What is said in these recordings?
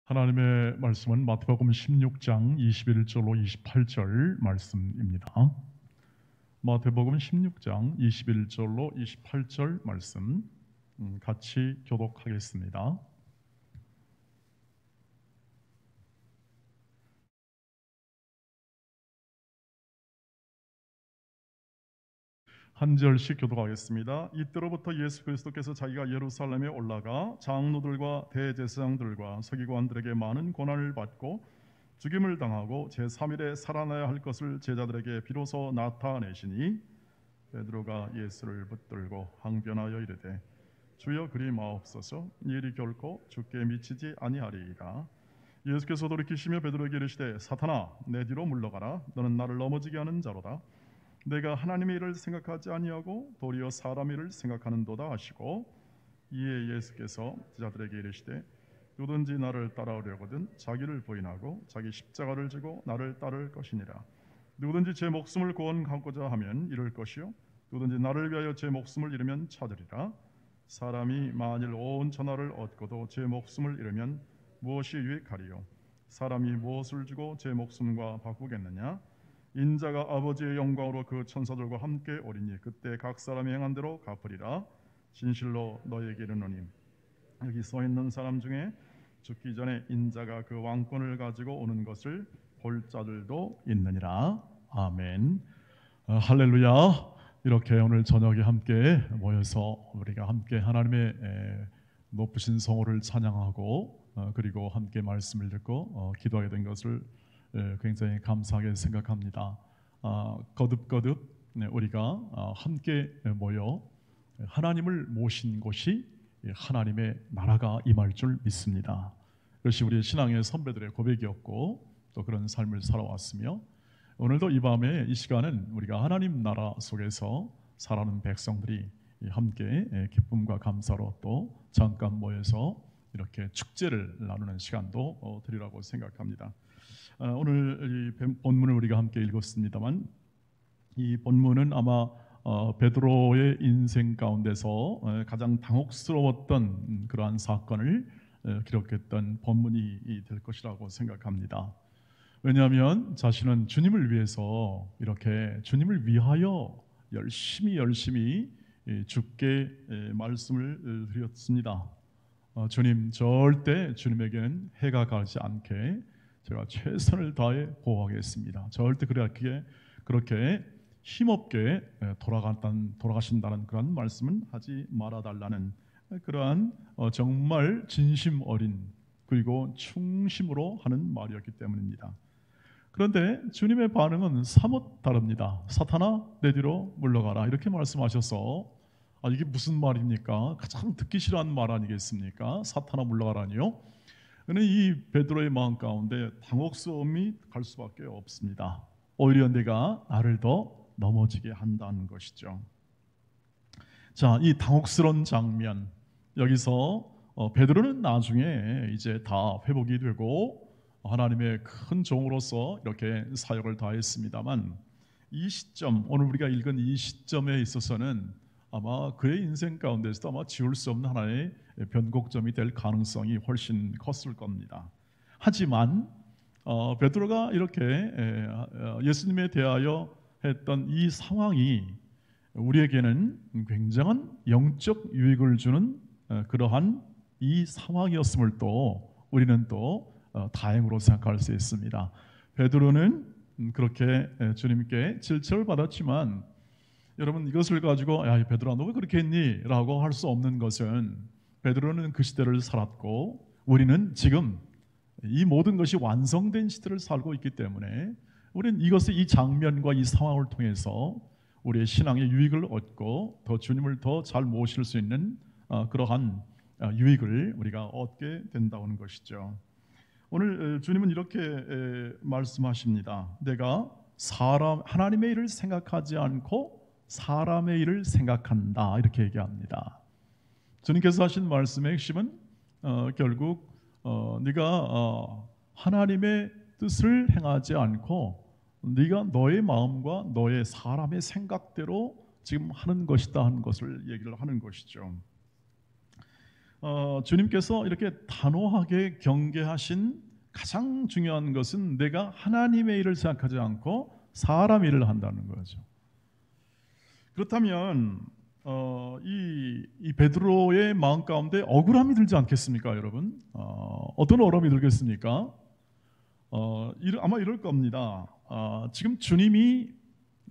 하나님의 말씀은 마태복음 16장 21절로 28절 말씀입니다. 마태복음 16장 21절로 28절 말씀 같이 교독하겠습니다. 한 절씩 교독하겠습니다. 이때로부터 예수 그리스도께서 자기가 예루살렘에 올라가 장로들과 대제사장들과 서기관들에게 많은 고난을 받고 죽임을 당하고 제3일에 살아나야 할 것을 제자들에게 비로소 나타내시니 베드로가 예수를 붙들고 항변하여 이르되 주여 그리 마옵소서, 이 일이 결코 주께 미치지 아니하리이다. 예수께서 돌이키시며 베드로에게 이르시되 사탄아 내 뒤로 물러가라, 너는 나를 넘어지게 하는 자로다. 내가 하나님의 일을 생각하지 아니하고 도리어 사람 일을 생각하는도다 하시고, 이에 예수께서 제자들에게 이르시되 누구든지 나를 따라오려거든 자기를 부인하고 자기 십자가를 지고 나를 따를 것이니라. 누구든지 제 목숨을 구원하고자 하면 잃을 것이요 누구든지 나를 위하여 제 목숨을 잃으면 찾으리라. 사람이 만일 온 천하를 얻고도 제 목숨을 잃으면 무엇이 유익하리요? 사람이 무엇을 주고 제 목숨과 바꾸겠느냐? 인자가 아버지의 영광으로 그 천사들과 함께 오리니 그때 각 사람이 행한 대로 갚으리라. 진실로 너희에게 이르노니 여기 서 있는 사람 중에 죽기 전에 인자가 그 왕권을 가지고 오는 것을 볼 자들도 있느니라. 아멘. 할렐루야. 이렇게 오늘 저녁에 함께 모여서 우리가 함께 하나님의 높으신 성호를 찬양하고 그리고 함께 말씀을 듣고 기도하게 된 것을 굉장히 감사하게 생각합니다. 거듭거듭 우리가 함께 모여 하나님을 모신 곳이 하나님의 나라가 임할 줄 믿습니다. 그것이 우리 신앙의 선배들의 고백이었고 또 그런 삶을 살아왔으며, 오늘도 이 밤에 이 시간은 우리가 하나님 나라 속에서 살아가는 백성들이 함께 기쁨과 감사로 또 잠깐 모여서 이렇게 축제를 나누는 시간도 드리라고 생각합니다. 오늘 이 본문을 우리가 함께 읽었습니다만, 이 본문은 아마 베드로의 인생 가운데서 가장 당혹스러웠던 그러한 사건을 기록했던 본문이 될 것이라고 생각합니다. 왜냐하면 자신은 주님을 위해서 이렇게 주님을 위하여 열심히 주께 말씀을 드렸습니다. 주님, 절대 주님에게는 해가 가지 않게 제가 최선을 다해 보호하겠습니다. 절대 그렇게 힘없게 돌아가신다는 그런 말씀은 하지 말아달라는 그러한 정말 진심 어린 그리고 충심으로 하는 말이었기 때문입니다. 그런데 주님의 반응은 사뭇 다릅니다. 사탄아 내 뒤로 물러가라, 이렇게 말씀하셔서 이게 무슨 말입니까? 가장 듣기 싫어하는 말 아니겠습니까? 사탄아 물러가라니요. 그런데 이 베드로의 마음 가운데 당혹스러움이 갈 수밖에 없습니다. 오히려 내가 나를 더 넘어지게 한다는 것이죠. 자, 이 당혹스러운 장면, 여기서 베드로는 나중에 이제 다 회복이 되고 하나님의 큰 종으로서 이렇게 사역을 다했습니다만, 이 시점, 오늘 우리가 읽은 이 시점에 있어서는 아마 그의 인생 가운데서도 아마 지울 수 없는 하나의 변곡점이 될 가능성이 훨씬 컸을 겁니다. 하지만 베드로가 이렇게 예수님에 대하여 했던 이 상황이 우리에게는 굉장한 영적 유익을 주는 그러한 이 상황이었음을 또 우리는 또 다행으로 생각할 수 있습니다. 베드로는 그렇게 주님께 질책을 받았지만, 여러분 이것을 가지고 야 베드로아 너 왜 그렇게 했니? 라고 할 수 없는 것은, 베드로는 그 시대를 살았고 우리는 지금 이 모든 것이 완성된 시대를 살고 있기 때문에 우리는 이 장면과 이 상황을 통해서 우리의 신앙의 유익을 얻고 더 주님을 더 잘 모실 수 있는 그러한 유익을 우리가 얻게 된다는 것이죠. 오늘 주님은 이렇게 말씀하십니다. 내가 하나님의 일을 생각하지 않고 사람의 일을 생각한다, 이렇게 얘기합니다. 주님께서 하신 말씀의 핵심은 결국 네가 하나님의 뜻을 행하지 않고 네가 너의 마음과 너의 사람의 생각대로 지금 하는 것이다 하는 것을 얘기를 하는 것이죠. 주님께서 이렇게 단호하게 경계하신 가장 중요한 것은 내가 하나님의 일을 생각하지 않고 사람 일을 한다는 거죠. 그렇다면 이 베드로의 마음 가운데 억울함이 들지 않겠습니까, 여러분? 어떤 억울함이 들겠습니까? 아마 이럴 겁니다. 지금 주님이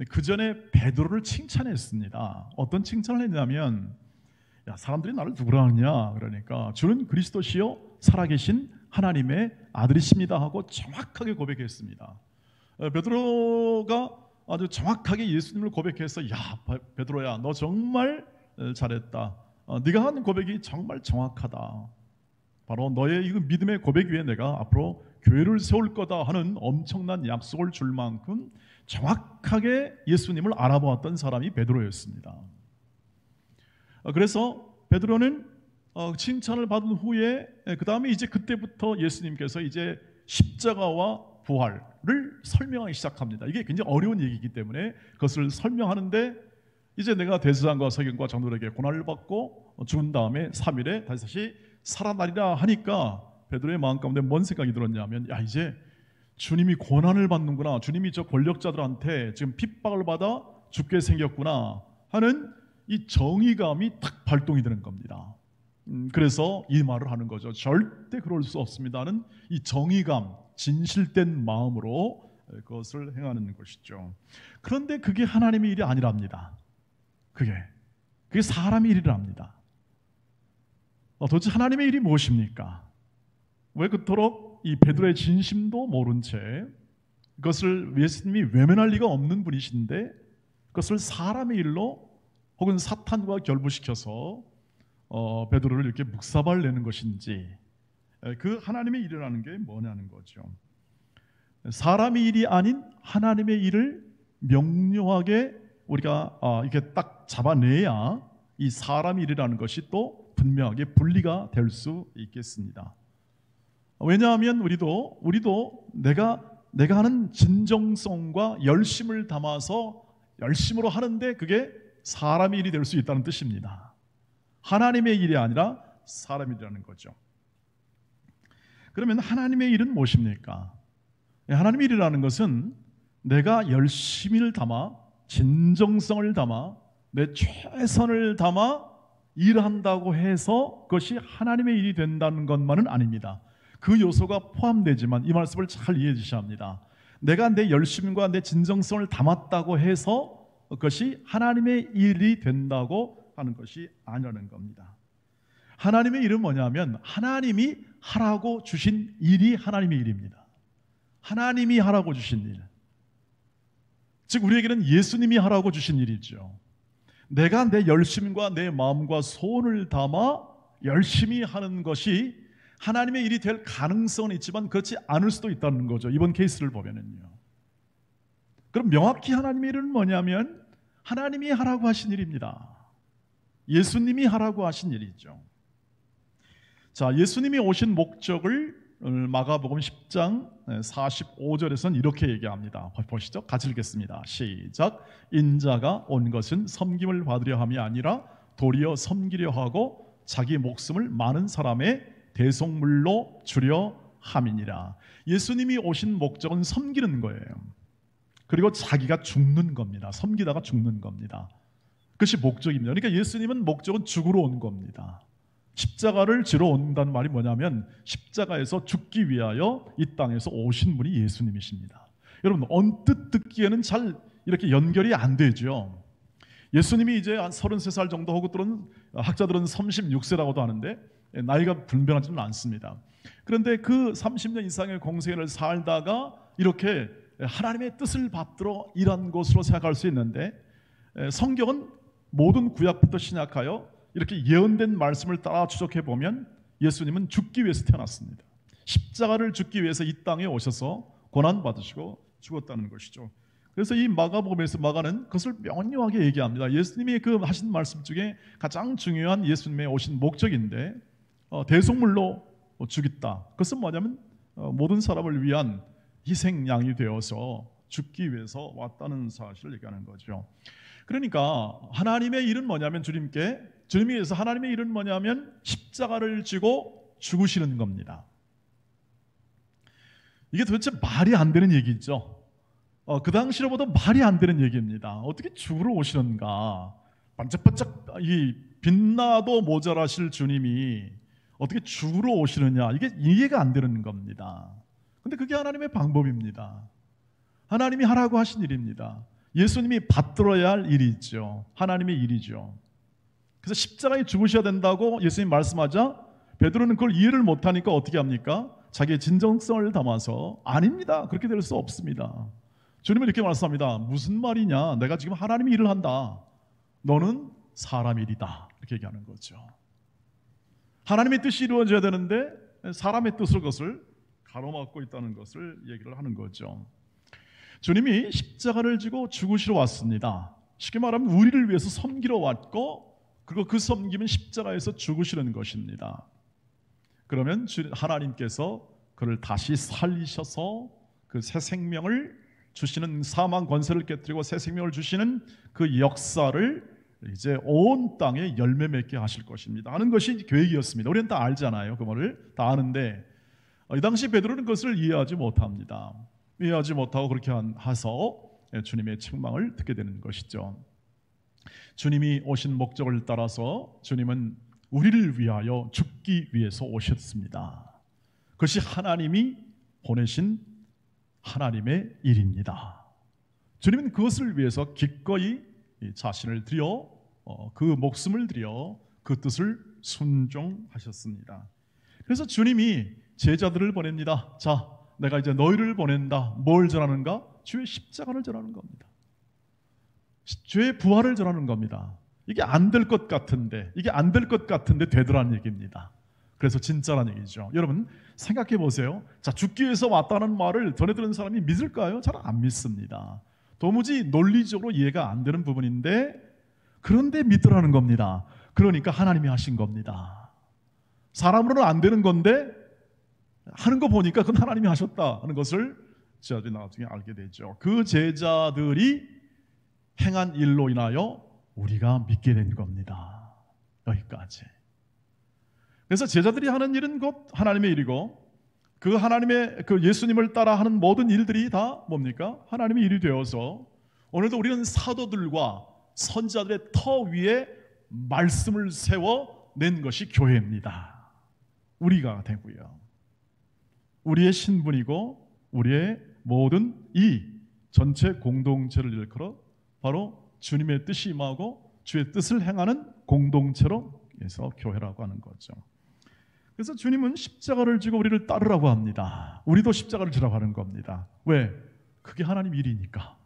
그 전에 베드로를 칭찬했습니다. 어떤 칭찬을 했냐면, 야, 사람들이 나를 누구라 하느냐? 그러니까 주는 그리스도시요 살아계신 하나님의 아들이십니다 하고 정확하게 고백했습니다. 베드로가 아주 정확하게 예수님을 고백해서, 야, 베드로야, 너 정말 잘했다. 네가 한 고백이 정말 정확하다. 바로 너의 이 믿음의 고백 위에 내가 앞으로 교회를 세울 거다 하는 엄청난 약속을 줄 만큼 정확하게 예수님을 알아보았던 사람이 베드로였습니다. 그래서 베드로는 칭찬을 받은 후에 그 다음에 이제 그때부터 예수님께서 이제 십자가와 부활을 설명하기 시작합니다. 이게 굉장히 어려운 얘기이기 때문에 그것을 설명하는데, 이제 내가 대제사장과 서기관과 장로들에게 고난을 받고 죽은 다음에 3일에 다시 살아나리라 하니까 베드로의 마음 가운데 뭔 생각이 들었냐면, 야, 이제 주님이 고난을 받는구나, 주님이 저 권력자들한테 지금 핍박을 받아 죽게 생겼구나 하는 이 정의감이 딱 발동이 되는 겁니다. 그래서 이 말을 하는 거죠. 절대 그럴 수 없습니다는 이 정의감, 진실된 마음으로 그것을 행하는 것이죠. 그런데 그게 하나님의 일이 아니랍니다. 그게 사람의 일이랍니다. 도대체 하나님의 일이 무엇입니까? 왜 그토록 이 베드로의 진심도 모른 채 그것을 예수님이 외면할 리가 없는 분이신데 그것을 사람의 일로 혹은 사탄과 결부시켜서 베드로를 이렇게 묵사발 내는 것인지, 그 하나님의 일이라는 게 뭐냐는 거죠. 사람의 일이 아닌 하나님의 일을 명료하게 우리가 이렇게 딱 잡아내야 이 사람 일이라는 것이 또 분명하게 분리가 될 수 있겠습니다. 왜냐하면 우리도 내가 하는 진정성과 열심을 담아서 열심으로 하는데 그게 사람의 일이 될 수 있다는 뜻입니다. 하나님의 일이 아니라 사람의 일이라는 거죠. 그러면 하나님의 일은 무엇입니까? 하나님의 일이라는 것은 내가 열심을 담아, 진정성을 담아, 내 최선을 담아 일한다고 해서 그것이 하나님의 일이 된다는 것만은 아닙니다. 그 요소가 포함되지만 이 말씀을 잘 이해해 주셔야 합니다. 내가 내 열심과 내 진정성을 담았다고 해서 그것이 하나님의 일이 된다고 하는 것이 아니라는 겁니다. 하나님의 일은 뭐냐면 하나님이 하라고 주신 일이 하나님의 일입니다. 하나님이 하라고 주신 일, 즉 우리에게는 예수님이 하라고 주신 일이죠. 내가 내 열심과 내 마음과 소원을 담아 열심히 하는 것이 하나님의 일이 될 가능성은 있지만 그렇지 않을 수도 있다는 거죠. 이번 케이스를 보면은요. 그럼 명확히 하나님의 일은 뭐냐면 하나님이 하라고 하신 일입니다. 예수님이 하라고 하신 일이죠. 자, 예수님이 오신 목적을 마가복음 10장 45절에서는 이렇게 얘기합니다. 보시죠. 같이 읽겠습니다. 시작. 인자가 온 것은 섬김을 받으려 함이 아니라 도리어 섬기려 하고 자기 목숨을 많은 사람의 대속물로 주려 함이니라. 예수님이 오신 목적은 섬기는 거예요. 그리고 자기가 죽는 겁니다. 섬기다가 죽는 겁니다. 그것이 목적입니다. 그러니까 예수님은 목적은 죽으러 온 겁니다. 십자가를 지러 온다는 말이 뭐냐면 십자가에서 죽기 위하여 이 땅에서 오신 분이 예수님이십니다. 여러분, 언뜻 듣기에는 잘 이렇게 연결이 안 되죠. 예수님이 이제 한 33살 정도 하고 또는 학자들은 36세라고도 하는데 나이가 분명하지는 않습니다. 그런데 그 30년 이상의 공생애를 살다가 이렇게 하나님의 뜻을 받들어 일한 것으로 생각할 수 있는데, 성경은 모든 구약부터 신약하여 이렇게 예언된 말씀을 따라 추적해 보면 예수님은 죽기 위해서 태어났습니다. 십자가를 죽기 위해서 이 땅에 오셔서 고난 받으시고 죽었다는 것이죠. 그래서 이 마가복음에서 마가는 그것을 명료하게 얘기합니다. 예수님이 그 하신 말씀 중에 가장 중요한 예수님의 오신 목적인데 대속물로 죽였다. 그것은 뭐냐면 모든 사람을 위한 희생양이 되어서 죽기 위해서 왔다는 사실을 얘기하는 거죠. 그러니까 하나님의 일은 뭐냐면 주님께 주님이 위해서 하나님의 일은 뭐냐면 십자가를 지고 죽으시는 겁니다. 이게 도대체 말이 안 되는 얘기죠. 그 당시로 봐도 말이 안 되는 얘기입니다. 어떻게 죽으러 오시는가? 반짝반짝 이 빛나도 모자라실 주님이 어떻게 죽으러 오시느냐? 이게 이해가 안 되는 겁니다. 근데 그게 하나님의 방법입니다. 하나님이 하라고 하신 일입니다. 예수님이 받들어야 할 일이죠. 하나님의 일이죠. 그래서 십자가에 죽으셔야 된다고 예수님 말씀하자 베드로는 그걸 이해를 못하니까 어떻게 합니까? 자기의 진정성을 담아서 아닙니다. 그렇게 될 수 없습니다. 주님은 이렇게 말씀합니다. 무슨 말이냐? 내가 지금 하나님의 일을 한다. 너는 사람 일이다. 이렇게 얘기하는 거죠. 하나님의 뜻이 이루어져야 되는데 사람의 뜻을 그것을 가로막고 있다는 것을 얘기를 하는 거죠. 주님이 십자가를 지고 죽으시러 왔습니다. 쉽게 말하면 우리를 위해서 섬기러 왔고 그리고 그 섬김은 십자가에서 죽으시는 것입니다. 그러면 하나님께서 그를 다시 살리셔서 그 새 생명을 주시는, 사망 권세를 깨뜨리고 새 생명을 주시는 그 역사를 이제 온 땅에 열매 맺게 하실 것입니다 하는 것이 계획이었습니다. 우리는 다 알잖아요. 그 말을 다 아는데 이 당시 베드로는 그것을 이해하지 못합니다. 이해하지 못하고 그렇게 해서 주님의 책망을 듣게 되는 것이죠. 주님이 오신 목적을 따라서 주님은 우리를 위하여 죽기 위해서 오셨습니다. 그것이 하나님이 보내신 하나님의 일입니다. 주님은 그것을 위해서 기꺼이 자신을 들여 그 목숨을 들여 그 뜻을 순종하셨습니다. 그래서 주님이 제자들을 보냅니다. 자, 내가 이제 너희를 보낸다. 뭘 전하는가? 주의 십자가를 전하는 겁니다. 주의 부활을 전하는 겁니다. 이게 안 될 것 같은데, 이게 안 될 것 같은데 되더라는 얘기입니다. 그래서 진짜란 얘기죠. 여러분 생각해 보세요. 자, 죽기 위해서 왔다는 말을 전해 들은 사람이 믿을까요? 잘 안 믿습니다. 도무지 논리적으로 이해가 안 되는 부분인데 그런데 믿더라는 겁니다. 그러니까 하나님이 하신 겁니다. 사람으로는 안 되는 건데 하는 거 보니까 그건 하나님이 하셨다 하는 것을 제자들이 나중에 알게 되죠. 그 제자들이 행한 일로 인하여 우리가 믿게 된 겁니다. 여기까지. 그래서 제자들이 하는 일은 곧 하나님의 일이고 그 하나님의 그 예수님을 따라 하는 모든 일들이 다 뭡니까? 하나님의 일이 되어서 오늘도 우리는 사도들과 선지자들의 터 위에 말씀을 세워 낸 것이 교회입니다. 우리가 되고요. 우리의 신분이고 우리의 모든 이 전체 공동체를 일컬어 바로 주님의 뜻이 임하고 주의 뜻을 행하는 공동체로 해서 교회라고 하는 거죠. 그래서 주님은 십자가를 지고 우리를 따르라고 합니다. 우리도 십자가를 지라고 하는 겁니다. 왜? 그게 하나님 일이니까.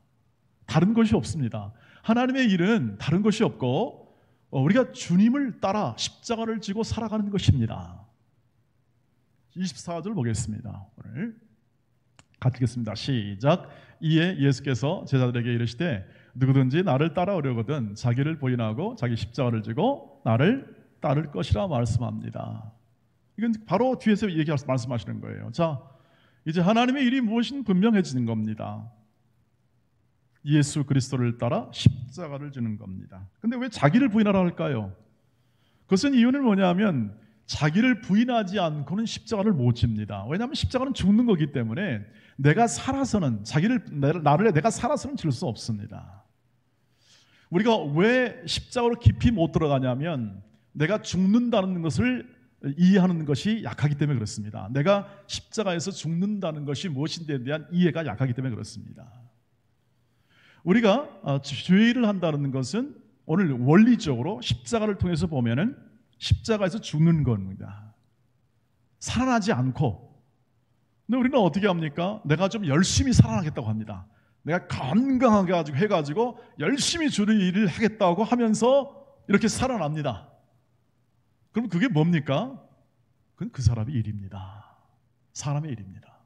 다른 것이 없습니다. 하나님의 일은 다른 것이 없고 우리가 주님을 따라 십자가를 지고 살아가는 것입니다. 24절 보겠습니다. 오늘 같이 읽겠습니다. 시작. 이에 예수께서 제자들에게 이르시되 누구든지 나를 따라오려거든 자기를 부인하고 자기 십자가를 지고 나를 따를 것이라 말씀합니다. 이건 바로 뒤에서 말씀하시는 거예요. 자, 이제 하나님의 일이 무엇인 분명해지는 겁니다. 예수 그리스도를 따라 십자가를 지는 겁니다. 근데 왜 자기를 부인하라 할까요? 그것은 이유는 뭐냐면 자기를 부인하지 않고는 십자가를 못 집니다. 왜냐하면 십자가는 죽는 거기 때문에 내가 살아서는 나를 내가 살아서는 질 수 없습니다. 우리가 왜 십자가로 깊이 못 들어가냐면 내가 죽는다는 것을 이해하는 것이 약하기 때문에 그렇습니다. 내가 십자가에서 죽는다는 것이 무엇인지에 대한 이해가 약하기 때문에 그렇습니다. 우리가 죄를 한다는 것은 오늘 원리적으로 십자가를 통해서 보면은 십자가에서 죽는 겁니다. 살아나지 않고. 근데 우리는 어떻게 합니까? 내가 좀 열심히 살아나겠다고 합니다. 내가 건강하게 해가지고 열심히 주의 일을 하겠다고 하면서 이렇게 살아납니다. 그럼 그게 뭡니까? 그건 그 사람의 일입니다. 사람의 일입니다.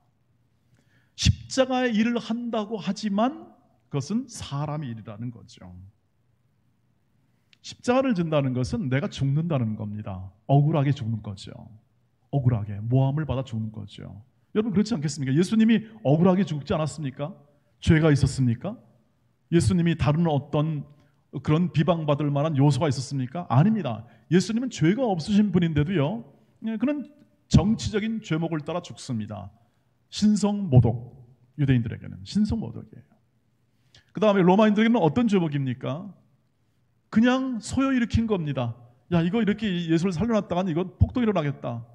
십자가의 일을 한다고 하지만 그것은 사람의 일이라는 거죠. 십자가를 진다는 것은 내가 죽는다는 겁니다. 억울하게 죽는 거죠. 억울하게 모함을 받아 죽는 거죠. 여러분 그렇지 않겠습니까? 예수님이 억울하게 죽지 않았습니까? 죄가 있었습니까? 예수님이 다른 어떤 그런 비방받을 만한 요소가 있었습니까? 아닙니다. 예수님은 죄가 없으신 분인데도요, 그는 정치적인 죄목을 따라 죽습니다. 신성모독, 유대인들에게는 신성모독이에요. 그 다음에 로마인들에게는 어떤 죄목입니까? 그냥 소요 일으킨 겁니다. 야, 이거 이렇게 예수를 살려놨다간 이거 폭동 일어나겠다.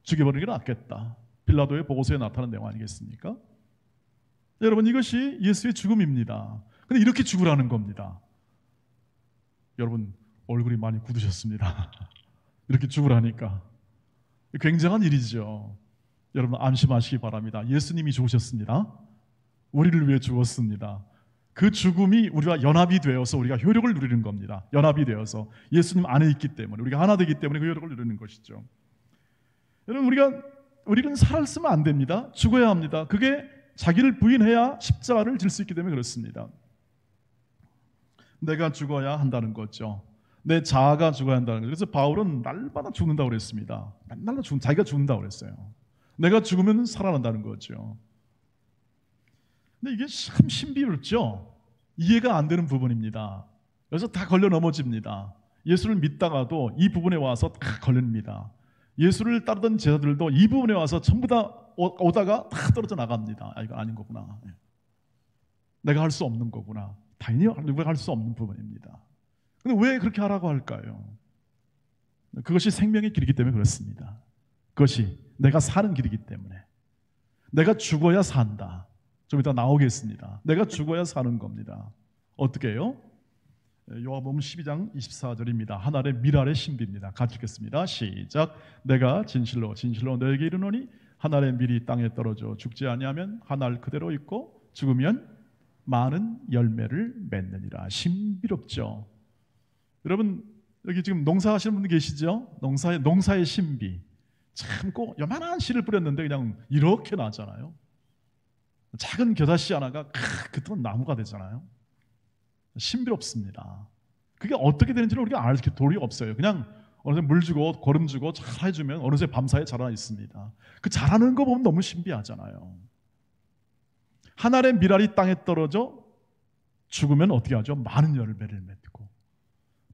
죽여버리는 게 낫겠다. 빌라도의 보고서에 나타난 내용 아니겠습니까? 여러분, 이것이 예수의 죽음입니다. 근데 이렇게 죽으라는 겁니다. 여러분, 얼굴이 많이 굳으셨습니다. 이렇게 죽으라니까. 굉장한 일이죠. 여러분, 안심하시기 바랍니다. 예수님이 죽으셨습니다. 우리를 위해 죽었습니다. 그 죽음이 우리와 연합이 되어서 우리가 효력을 누리는 겁니다. 연합이 되어서 예수님 안에 있기 때문에, 우리가 하나 되기 때문에 그 효력을 누리는 것이죠. 여러분, 우리는 살았으면 안 됩니다. 죽어야 합니다. 그게 자기를 부인해야 십자가를 질 수 있기 때문에 그렇습니다. 내가 죽어야 한다는 거죠. 내 자아가 죽어야 한다는 거죠. 그래서 바울은 날마다 죽는다고 그랬습니다. 날마다 자기가 죽는다고 그랬어요. 내가 죽으면 살아난다는 거죠. 근데 이게 참 신비롭죠. 이해가 안 되는 부분입니다. 그래서 다 걸려 넘어집니다. 예수를 믿다가도 이 부분에 와서 다 걸립니다. 예수를 따르던 제자들도 이 부분에 와서 전부 다 오다가 다 떨어져 나갑니다. 이거 아닌 거구나. 내가 할 수 없는 거구나. 당연히 누가 할 수 없는 부분입니다. 근데 왜 그렇게 하라고 할까요? 그것이 생명의 길이기 때문에 그렇습니다. 그것이 내가 사는 길이기 때문에. 내가 죽어야 산다. 좀 이따 나오겠습니다. 내가 죽어야 사는 겁니다. 어떻게 해요? 요한복음 12장 24절입니다. 한 알의 밀알의 신비입니다. 같이 읽겠습니다. 시작. 내가 진실로 진실로 너에게 이르노니 한 알의 밀이 땅에 떨어져 죽지 아니하면 한 알 그대로 있고 죽으면 많은 열매를 맺느니라. 신비롭죠. 여러분, 여기 지금 농사하시는 분들 계시죠? 농사의 신비. 참 꼭 요만한 씨를 뿌렸는데 그냥 이렇게 나잖아요. 작은 겨자씨 하나가 그동안 나무가 되잖아요. 신비롭습니다. 그게 어떻게 되는지는 우리가 알 도리가 없어요. 그냥 어느새 물 주고 거름 주고 잘 해주면 어느새 밤사이에 자라 있습니다. 그 자라는 거 보면 너무 신비하잖아요. 한 알의 밀알이 땅에 떨어져 죽으면 어떻게 하죠? 많은 열매를 맺고.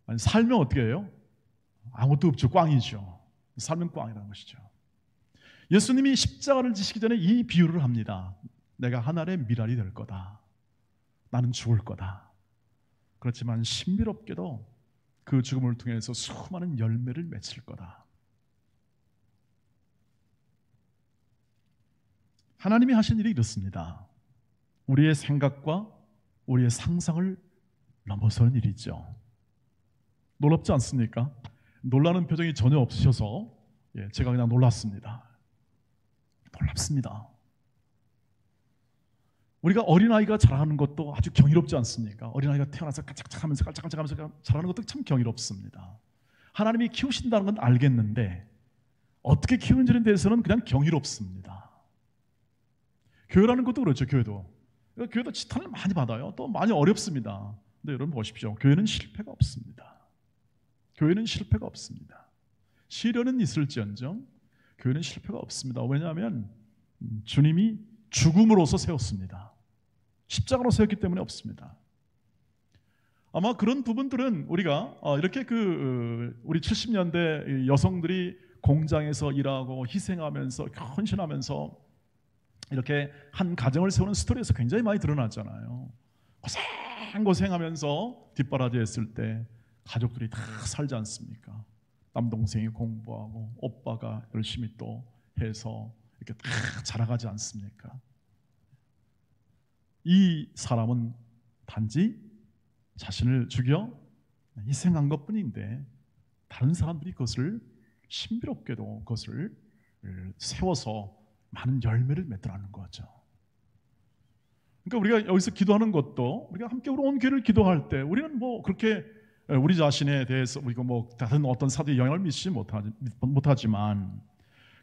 아니, 살면 어떻게 해요? 아무것도 없죠. 꽝이죠. 살면 꽝이라는 것이죠. 예수님이 십자가를 지시기 전에 이 비유를 합니다. 내가 한 알의 밀알이 될 거다. 나는 죽을 거다. 그렇지만 신비롭게도 그 죽음을 통해서 수많은 열매를 맺을 거다. 하나님이 하신 일이 이렇습니다. 우리의 생각과 우리의 상상을 넘어서는 일이죠. 놀랍지 않습니까? 놀라는 표정이 전혀 없으셔서 제가 그냥 놀랐습니다. 놀랍습니다. 우리가 어린아이가 자라는 것도 아주 경이롭지 않습니까? 어린아이가 태어나서 깔짝깔짝하면서 자라는 것도 참 경이롭습니다. 하나님이 키우신다는 건 알겠는데 어떻게 키우는지에 대해서는 그냥 경이롭습니다. 교회라는 것도 그렇죠. 교회도 지탄을 많이 받아요. 또 많이 어렵습니다. 근데 여러분 보십시오. 교회는 실패가 없습니다. 교회는 실패가 없습니다. 시련은 있을지언정 교회는 실패가 없습니다. 왜냐하면 주님이 죽음으로서 세웠습니다. 십자가로 세웠기 때문에 없습니다. 아마 그런 부분들은 우리가 이렇게 우리 70년대 여성들이 공장에서 일하고 희생하면서 헌신하면서 이렇게 한 가정을 세우는 스토리에서 굉장히 많이 드러났잖아요. 고생하면서 뒷바라지했을 때 가족들이 다 살지 않습니까? 남동생이 공부하고 오빠가 열심히 또 해서 이렇게 다 자라가지 않습니까? 이 사람은 단지 자신을 죽여 희생한 것뿐인데 다른 사람들이 그것을 신비롭게도 그것을 세워서 많은 열매를 맺더라는 거죠. 그러니까 우리가 여기서 기도하는 것도 우리가 함께 온 교회를 기도할 때 우리는 뭐 그렇게 우리 자신에 대해서 우리가 뭐 다른 어떤 사도의 영향을 미치지 못하지만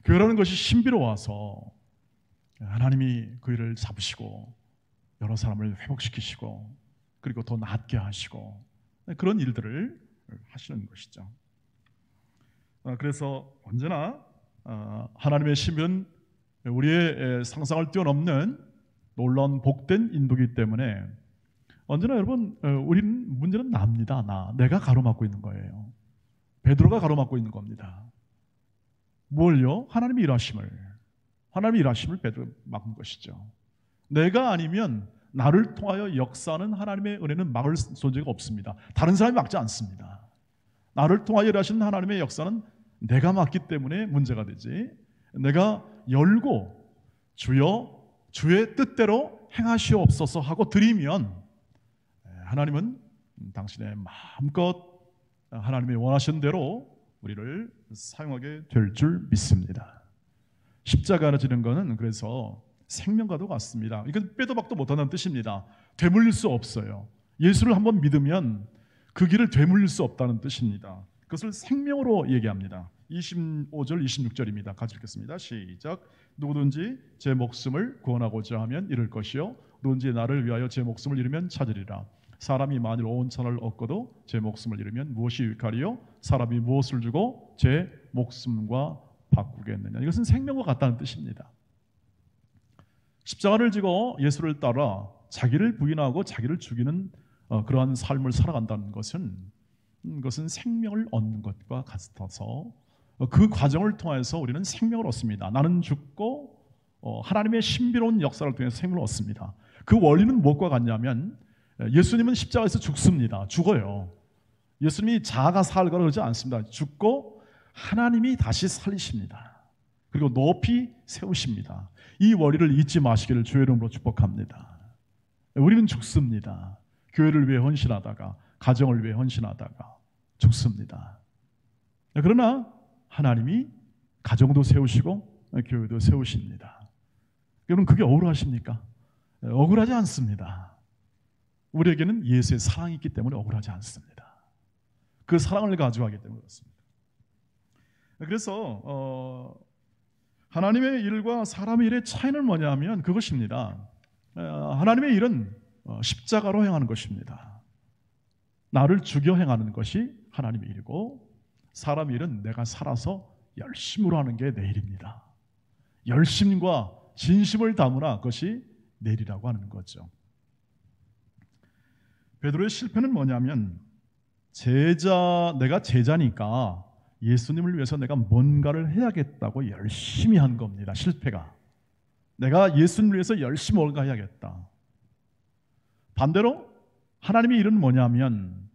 교회라는 것이 신비로워서 하나님이 그 일을 잡으시고 여러 사람을 회복시키시고 그리고 더 낫게 하시고 그런 일들을 하시는 것이죠. 그래서 언제나 하나님의 심은 우리의 상상을 뛰어넘는 놀라운 복된 인도이기 때문에 언제나 여러분, 우리는 문제는 납니다. 내가 가로막고 있는 거예요. 베드로가 가로막고 있는 겁니다. 뭘요? 하나님의 일하심을 베드로 막은 것이죠. 내가 아니면 나를 통하여 역사하는 하나님의 은혜는 막을 존재가 없습니다. 다른 사람이 막지 않습니다. 나를 통하여 일하시는 하나님의 역사는 내가 막기 때문에 문제가 되지, 내가 열고 주여 주의 뜻대로 행하시옵소서 하고 드리면 하나님은 당신의 마음껏 하나님이 원하시는 대로 우리를 사용하게 될 줄 믿습니다. 십자가를 지는 것은 그래서 생명과도 같습니다. 이건 빼도 박도 못한다는 뜻입니다. 되물릴 수 없어요. 예수를 한번 믿으면 그 길을 되물릴 수 없다는 뜻입니다. 그것을 생명으로 얘기합니다. 25절 26절입니다. 같이 읽겠습니다. 시작. 누구든지 제 목숨을 구원하고자 하면 잃을 것이요 누구든지 나를 위하여 제 목숨을 잃으면 찾으리라. 사람이 만일 온 천을 얻고도 제 목숨을 잃으면 무엇이 유익하리요? 사람이 무엇을 주고 제 목숨과 바꾸겠느냐. 이것은 생명과 같다는 뜻입니다. 십자가를 지고 예수를 따라 자기를 부인하고 자기를 죽이는 그러한 삶을 살아간다는 것은 생명을 얻는 것과 같아서 그 과정을 통해서 우리는 생명을 얻습니다. 나는 죽고 하나님의 신비로운 역사를 통해서 생명을 얻습니다. 그 원리는 무엇과 같냐면 예수님은 십자가에서 죽습니다. 죽어요. 예수님이 자아가 살거나 그러지 않습니다. 죽고 하나님이 다시 살리십니다. 그리고 높이 세우십니다. 이 원리를 잊지 마시기를 주의 이름으로 축복합니다. 우리는 죽습니다. 교회를 위해 헌신하다가, 가정을 위해 헌신하다가 죽습니다. 그러나 하나님이 가정도 세우시고 교회도 세우십니다. 여러분, 그게 억울하십니까? 억울하지 않습니다. 우리에게는 예수의 사랑이 있기 때문에 억울하지 않습니다. 그 사랑을 가져가기 때문에 그렇습니다. 그래서 하나님의 일과 사람의 일의 차이는 뭐냐면 그것입니다. 하나님의 일은 십자가로 행하는 것입니다. 나를 죽여 행하는 것이 하나님의 일이고, 사람의 일은 내가 살아서 열심으로 하는 게 내 일입니다. 열심과 진심을 담으라, 그것이 내 일이라고 하는 거죠. 베드로의 실패는 뭐냐면 내가 제자니까 예수님을 위해서 내가 뭔가를 해야겠다고 열심히 한 겁니다. 실패가. 내가 예수님을 위해서 열심히 뭔가 해야겠다. 반대로 하나님의 일은 뭐냐면,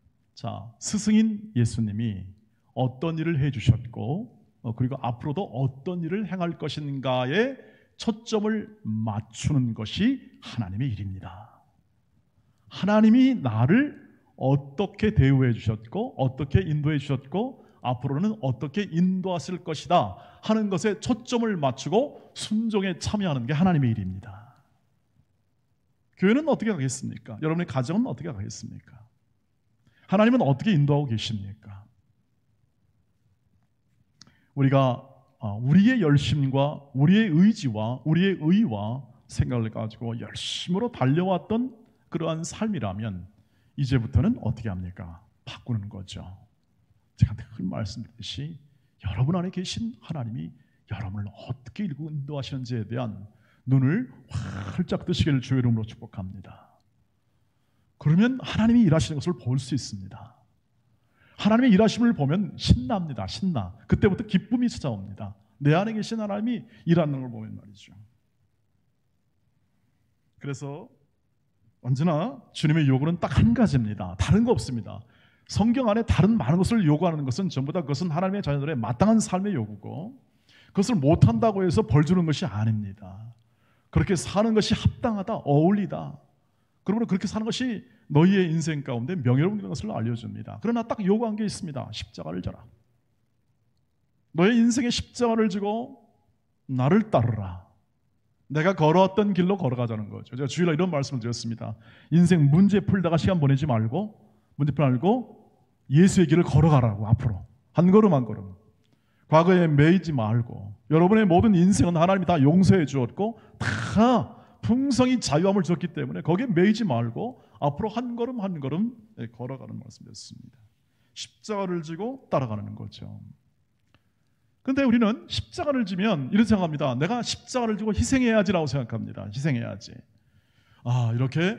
스승인 예수님이 어떤 일을 해주셨고 그리고 앞으로도 어떤 일을 행할 것인가에 초점을 맞추는 것이 하나님의 일입니다. 하나님이 나를 어떻게 대우해 주셨고 어떻게 인도해 주셨고 앞으로는 어떻게 인도하실 것이다 하는 것에 초점을 맞추고 순종에 참여하는 게 하나님의 일입니다. 교회는 어떻게 가겠습니까? 여러분의 가정은 어떻게 가겠습니까? 하나님은 어떻게 인도하고 계십니까? 우리가 우리의 열심과 우리의 의지와 우리의 의와 생각을 가지고 열심으로 달려왔던 그러한 삶이라면 이제부터는 어떻게 합니까? 바꾸는 거죠. 제가 늘 말씀드렸듯이 여러분 안에 계신 하나님이 여러분을 어떻게 인도하시는지에 대한 눈을 활짝 뜨시기를 주의 이름으로 축복합니다. 그러면 하나님이 일하시는 것을 볼 수 있습니다. 하나님의 일하심을 보면 신납니다. 신나. 그때부터 기쁨이 찾아옵니다. 내 안에 계신 하나님이 일하는 걸 보면 말이죠. 그래서 언제나 주님의 요구는 딱 한 가지입니다. 다른 거 없습니다. 성경 안에 다른 많은 것을 요구하는 것은 전부 다 그것은 하나님의 자녀들의 마땅한 삶의 요구고, 그것을 못한다고 해서 벌 주는 것이 아닙니다. 그렇게 사는 것이 합당하다, 어울리다, 그러므로 그렇게 사는 것이 너희의 인생 가운데 명예로운 것을 알려줍니다. 그러나 딱 요구한 게 있습니다. 십자가를 져라. 너의 인생의 십자가를 지고 나를 따르라. 내가 걸어왔던 길로 걸어가자는 거죠. 제가 주일날 이런 말씀을 드렸습니다. 인생 문제 풀다가 시간 보내지 말고, 문제 풀지 말고 예수의 길을 걸어가라고. 앞으로 한 걸음 한 걸음. 과거에 매이지 말고, 여러분의 모든 인생은 하나님이 다 용서해 주었고 다 풍성히 자유함을 주었기 때문에 거기에 매이지 말고 앞으로 한 걸음 한 걸음 걸어가는 말씀이었습니다. 십자가를 지고 따라가는 거죠. 그런데 우리는 십자가를 지면 이런 생각합니다. 내가 십자가를 지고 희생해야지라고 생각합니다. 희생해야지. 이렇게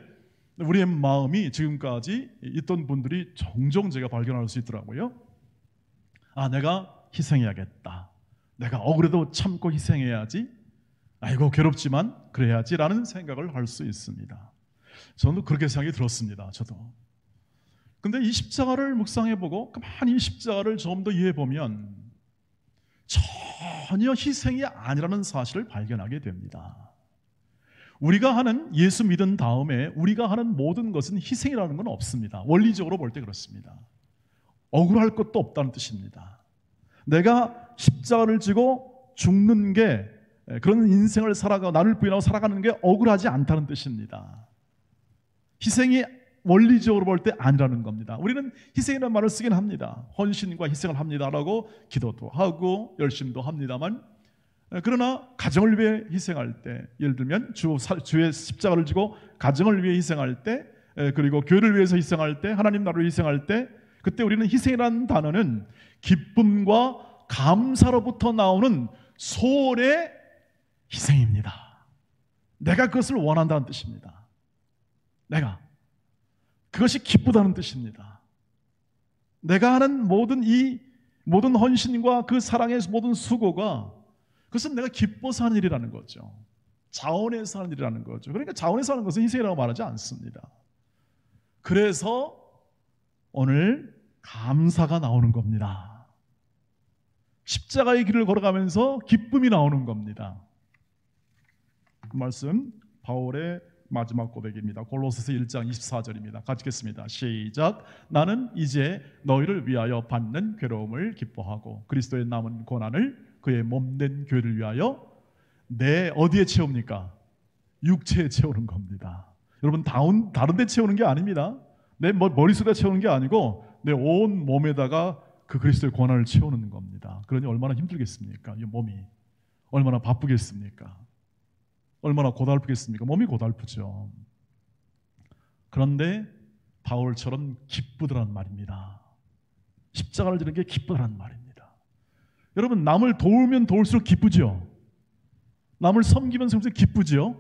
우리의 마음이 지금까지 있던 분들이 종종 제가 발견할 수 있더라고요. 내가 희생해야겠다. 내가 억울해도 참고 희생해야지. 아이고 괴롭지만 그래야지라는 생각을 할 수 있습니다. 저는 그렇게 생각이 들었습니다. 저도. 근데 이 십자가를 묵상해보고 가만히 이 십자가를 좀 더 이해해보면 전혀 희생이 아니라는 사실을 발견하게 됩니다. 우리가 하는 예수 믿은 다음에 우리가 하는 모든 것은 희생이라는 건 없습니다. 원리적으로 볼 때 그렇습니다. 억울할 것도 없다는 뜻입니다. 내가 십자가를 지고 죽는 게 그런 인생을 살아가고 나를 부인하고 살아가는 게 억울하지 않다는 뜻입니다. 희생이 원리적으로 볼 때 아니라는 겁니다. 우리는 희생이라는 말을 쓰긴 합니다. 헌신과 희생을 합니다라고 기도도 하고 열심도 합니다만, 그러나 가정을 위해 희생할 때, 예를 들면 주의 십자가를 지고 가정을 위해 희생할 때, 그리고 교회를 위해서 희생할 때, 하나님 나라를 희생할 때, 그때 우리는 희생이라는 단어는 기쁨과 감사로부터 나오는 소원의 희생입니다. 내가 그것을 원한다는 뜻입니다. 내가 그것이 기쁘다는 뜻입니다. 내가 하는 모든 헌신과 그 사랑의 모든 수고가 그것은 내가 기뻐서 하는 일이라는 거죠. 자원해서 하는 일이라는 거죠. 그러니까 자원해서 하는 것은 희생이라고 말하지 않습니다. 그래서 오늘 감사가 나오는 겁니다. 십자가의 길을 걸어가면서 기쁨이 나오는 겁니다. 그 말씀 바울의 마지막 고백입니다. 골로새서 1장 24절입니다. 같이 읽겠습니다. 시작. 나는 이제 너희를 위하여 받는 괴로움을 기뻐하고 그리스도의 남은 고난을 그의 몸된 교회를 위하여 내 어디에 채웁니까? 육체에 채우는 겁니다. 여러분 다른 데 채우는 게 아닙니다. 내 머릿속에 채우는 게 아니고 내 온 몸에다가 그 그리스도의 고난을 채우는 겁니다. 그러니 얼마나 힘들겠습니까? 이 몸이 얼마나 바쁘겠습니까? 얼마나 고달프겠습니까? 몸이 고달프죠. 그런데 바울처럼 기쁘더란 말입니다. 십자가를 지는 게 기쁘더란 말입니다. 여러분 남을 도우면 도울수록 기쁘죠. 남을 섬기면 섬기면 기쁘죠.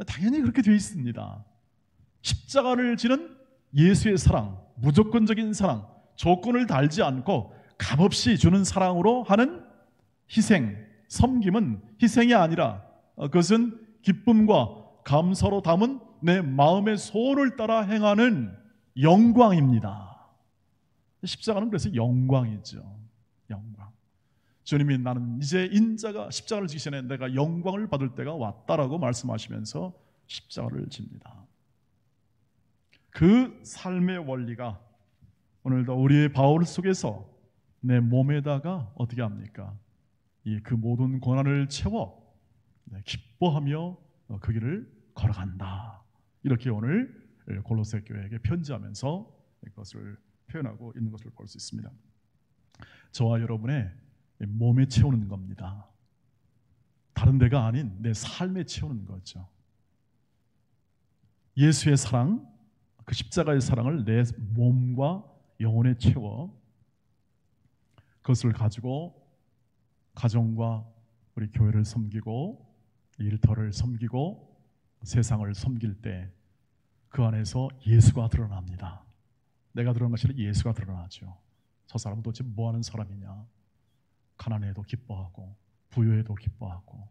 당연히 그렇게 되어 있습니다. 십자가를 지는 예수의 사랑, 무조건적인 사랑, 조건을 달지 않고 값없이 주는 사랑으로 하는 희생, 섬김은 희생이 아니라 그것은 기쁨과 감사로 담은 내 마음의 소원을 따라 행하는 영광입니다. 십자가는 그래서 영광이죠. 영광. 주님이 나는 이제 인자가 십자가를 지기 전에 내가 영광을 받을 때가 왔다라고 말씀하시면서 십자가를 집니다. 그 삶의 원리가 오늘도 우리의 바울 속에서 내 몸에다가 어떻게 합니까? 그 모든 고난을 채워 기뻐하며 그 길을 걸어간다. 이렇게 오늘 골로새 교회에게 편지하면서 그것을 표현하고 있는 것을 볼 수 있습니다. 저와 여러분의 몸에 채우는 겁니다. 다른 데가 아닌 내 삶에 채우는 거죠. 예수의 사랑, 그 십자가의 사랑을 내 몸과 영혼에 채워 그것을 가지고 가정과 우리 교회를 섬기고 일터를 섬기고 세상을 섬길 때 그 안에서 예수가 드러납니다. 내가 드러난 것이 아니라 예수가 드러나죠. 저 사람은 도대체 뭐하는 사람이냐. 가난해도 기뻐하고 부유해도 기뻐하고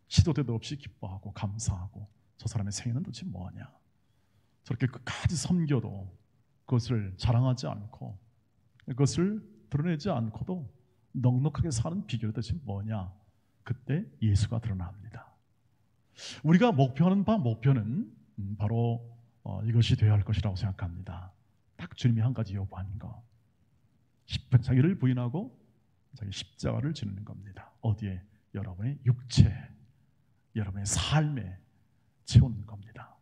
시도 때도 없이 기뻐하고 감사하고 저 사람의 생애는 도대체 뭐하냐. 저렇게 끝까지 섬겨도 그것을 자랑하지 않고 그것을 드러내지 않고도 넉넉하게 사는 비결이 도대체 뭐냐. 그때 예수가 드러납니다. 우리가 목표하는 목표는 바로 이것이 되어야 할 것이라고 생각합니다. 딱 주님이 한 가지 요구하는 거. 자기를 부인하고 자기 십자가를 지는 겁니다. 어디에? 여러분의 육체, 여러분의 삶에 채우는 겁니다.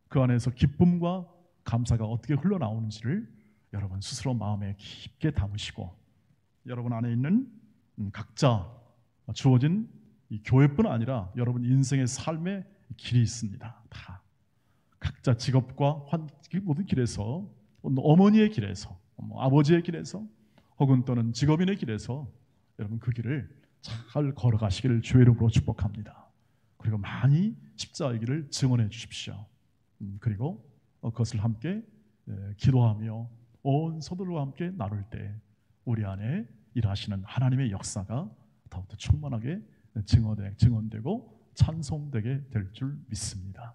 그 안에서 기쁨과 감사가 어떻게 흘러나오는지를 여러분 스스로 마음에 깊게 담으시고 여러분 안에 있는 각자 주어진 이 교회뿐 아니라 여러분 인생의 삶의 길이 있습니다. 다 각자 직업과 모든 길에서 어머니의 길에서 아버지의 길에서 혹은 또는 직업인의 길에서 여러분 그 길을 잘 걸어가시기를 주의 이름으로 축복합니다. 그리고 많이 십자가의 길을 증언해 주십시오. 그리고 그것을 함께 기도하며 온 성도들과 함께 나눌 때 우리 안에 일하시는 하나님의 역사가 더욱더 충만하게 증언되고 찬송되게 될 줄 믿습니다.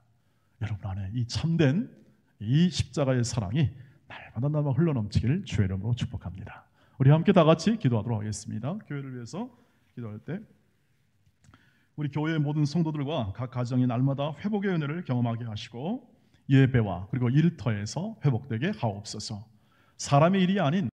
여러분 안에 이 참된 이 십자가의 사랑이 날마다 흘러넘치기를 주의 이름으로 축복합니다. 우리 함께 다 같이 기도하도록 하겠습니다. 교회를 위해서 기도할 때 우리 교회의 모든 성도들과 각 가정이 날마다 회복의 은혜를 경험하게 하시고 예배와 그리고 일터에서 회복되게 하옵소서. 사람의 일이 아닌